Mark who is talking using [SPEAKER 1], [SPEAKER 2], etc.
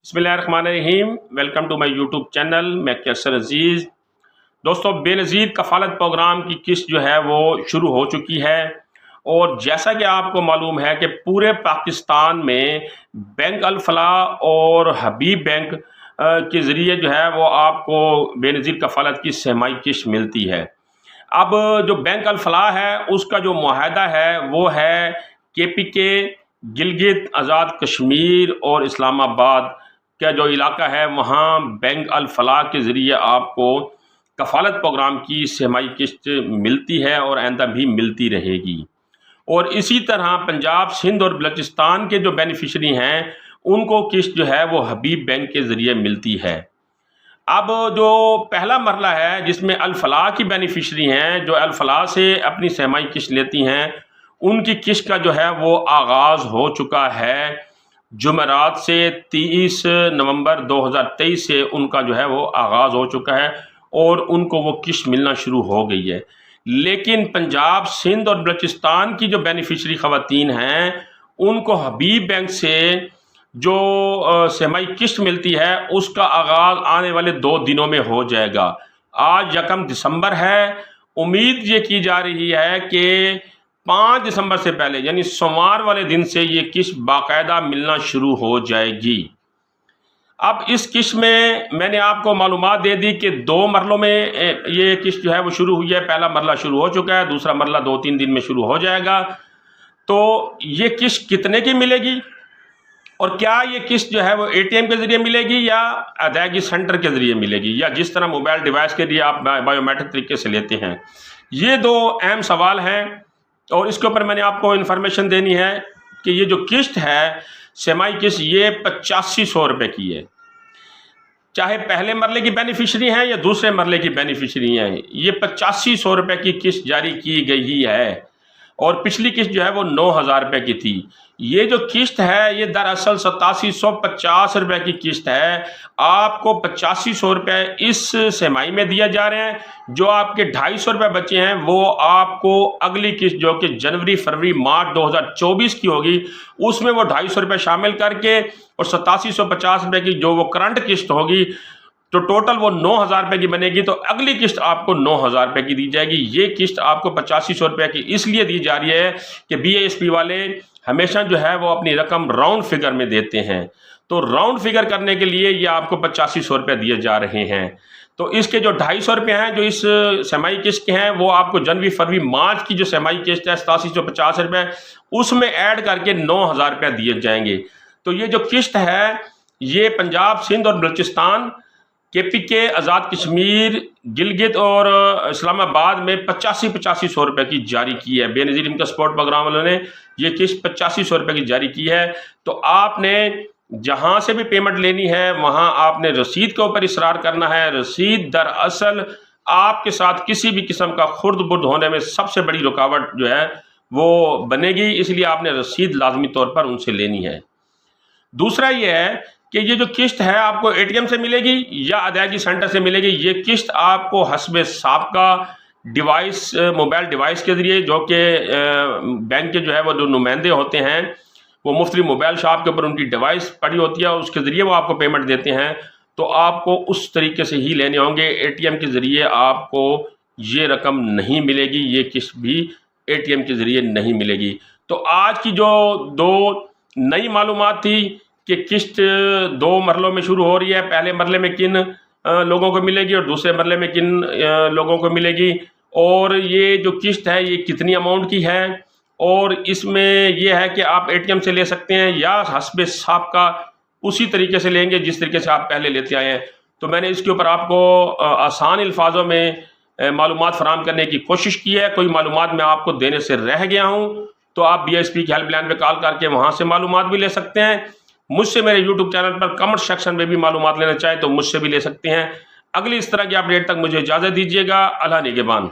[SPEAKER 1] बिस्मिल्लाहिर्रहमानिर्रहीम। Welcome to my YouTube channel. मैं कैसर अजीज़। दोस्तों, बेनज़ीर कफ़ालत प्रोग्राम की किस्त जो है वो शुरू हो चुकी है और जैसा कि आपको मालूम है कि पूरे पाकिस्तान में बैंक अल फलाह और हबीब बैंक के ज़रिए जो है वो आपको बेनज़ीर कफ़ालत की सहमाई किस्त मिलती है। अब जो बैंक अल फलाह है उसका जो मुआहदा है वो है KPK, गिलगित आज़ाद कश्मीर और इस्लामाबाद का जो इलाका है वहाँ बैंक अल फलाह के ज़रिए आपको कफ़ालत प्रोग्राम की सहमाई किस्त मिलती है और आइंदा भी मिलती रहेगी। और इसी तरह पंजाब, सिंध और बलूचिस्तान के जो बेनिफिशरी हैं उनको किस्त जो है वो हबीब बैंक के ज़रिए मिलती है। अब जो पहला मरला है जिसमें अल फलाह की बेनिफिशरी हैं, जो अल फलाह से अपनी सहमाई किस्त लेती हैं, उनकी किस्त का जो है वो आगाज़ हो चुका है। जुमेरात से 30 नवंबर 2023 से उनका जो है वो आगाज़ हो चुका है और उनको वो किस्त मिलना शुरू हो गई है। लेकिन पंजाब, सिंध और बलूचिस्तान की जो बेनिफिशरी ख़वातीन हैं उनको हबीब बैंक से जो सहमाई किस्त मिलती है उसका आगाज़ आने वाले 2 दिनों में हो जाएगा। आज 1 दिसंबर है। उम्मीद ये की जा रही है कि 5 दिसंबर से पहले यानी सोमवार वाले दिन से ये किस्त बाकायदा मिलना शुरू हो जाएगी। अब इस किस्त में मैंने आपको मालूमात दे दी कि 2 मरलों में ये किस्त जो है वो शुरू हुई है। पहला मरला शुरू हो चुका है, दूसरा मरला 2-3 दिन में शुरू हो जाएगा। तो ये किस्त कितने की मिलेगी और क्या ये किस्त जो है वो ATM के ज़रिए मिलेगी या अदायगी सेंटर के ज़रिए मिलेगी या जिस तरह मोबाइल डिवाइस के लिए आप बायोमेट्रिक तरीके से लेते हैं, ये 2 अहम सवाल हैं और इसके ऊपर मैंने आपको इन्फॉर्मेशन देनी है कि ये जो किस्त है सहमाई किस्त ये 8500 रुपये की है। चाहे पहले मरले की बेनिफिशरी हैं या दूसरे मरले की बेनिफिशरी हैं, ये 8500 रुपये की किस्त जारी की गई है और पिछली किस्त जो है वो 9000 रुपये की थी। ये जो किस्त है ये दरअसल 8750 रुपये की किस्त है। आपको 8500 रुपये इस सहमाई में दिया जा रहे हैं। जो आपके 250 रुपये बचे हैं वो आपको अगली किस्त जो कि जनवरी, फरवरी, मार्च 2024 की होगी उसमें वो 250 रुपये शामिल करके और 8750 रुपये की जो वो करंट किस्त होगी तो टोटल वो 9000 रुपये की बनेगी। तो अगली किस्त आपको 9000 रुपये की दी जाएगी। ये किस्त आपको 8500 रुपये की इसलिए दी जा रही है कि BISP वाले हमेशा जो है वो अपनी रकम राउंड फिगर में देते हैं, तो राउंड फिगर करने के लिए ये आपको 8500 रुपये दिए जा रहे हैं। तो इसके जो 250 रुपये हैं जो इस सहमाई किस्त के हैं वो आपको जनवरी, फरवरी, मार्च की जो सहमाई किस्त है 8750 रुपये उसमें ऐड करके 9000 रुपये दिए जाएंगे। तो ये जो किस्त है ये पंजाब, सिंध और बलूचिस्तान, KPK, आज़ाद कश्मीर, गिलगित और इस्लामाबाद में 8500 रुपये की जारी की है। बेनज़ीर इनका सपोर्ट प्रोग्राम वालों ने ये किस्त 8500 रुपये की जारी की है। तो आपने जहाँ से भी पेमेंट लेनी है वहाँ आपने रसीद के ऊपर इसरार करना है। रसीद दरअसल आपके साथ किसी भी किस्म का खुर्द बुर्द होने में सबसे बड़ी रुकावट जो है वो बनेगी, इसलिए आपने रसीद लाजमी तौर पर उनसे लेनी है। दूसरा ये है कि ये जो किस्त है आपको ATM से मिलेगी या अदायगी सेंटर से मिलेगी। ये किस्त आपको हस्बे साबिका डिवाइस, मोबाइल डिवाइस के ज़रिए जो कि बैंक के जो है वो जो नुमाइंदे होते हैं वो मुख्तलिफ मोबाइल शॉप के ऊपर उनकी डिवाइस पड़ी होती है और उसके ज़रिए वो आपको पेमेंट देते हैं। तो आपको उस तरीके से ही लेने होंगे। ATM के ज़रिए आपको ये रकम नहीं मिलेगी, ये किस्त भी ATM के ज़रिए नहीं मिलेगी। तो आज की जो 2 नई मालूमात थी कि किस्त 2 मरलों में शुरू हो रही है। पहले मरले में किन लोगों को मिलेगी और दूसरे मरले में किन लोगों को मिलेगी और ये जो किस्त है ये कितनी अमाउंट की है और इसमें ये है कि आप ATM से ले सकते हैं या हस्बे साबिका उसी तरीके से लेंगे जिस तरीके से आप पहले लेते आए हैं। तो मैंने इसके ऊपर आपको आसान अल्फाजों में मालूमात फराहम करने की कोशिश की है। कोई मालूमात मैं आपको देने से रह गया हूँ तो आप BISP की हेल्पलाइन पे कॉल करके वहाँ से मालूमात भी ले सकते हैं। मुझसे मेरे YouTube चैनल पर कमेंट सेक्शन में भी मालूमात लेना चाहें तो मुझसे भी ले सकते हैं। अगली इस तरह की अपडेट तक मुझे इजाज़त दीजिएगा। अल्लाह निगहबान।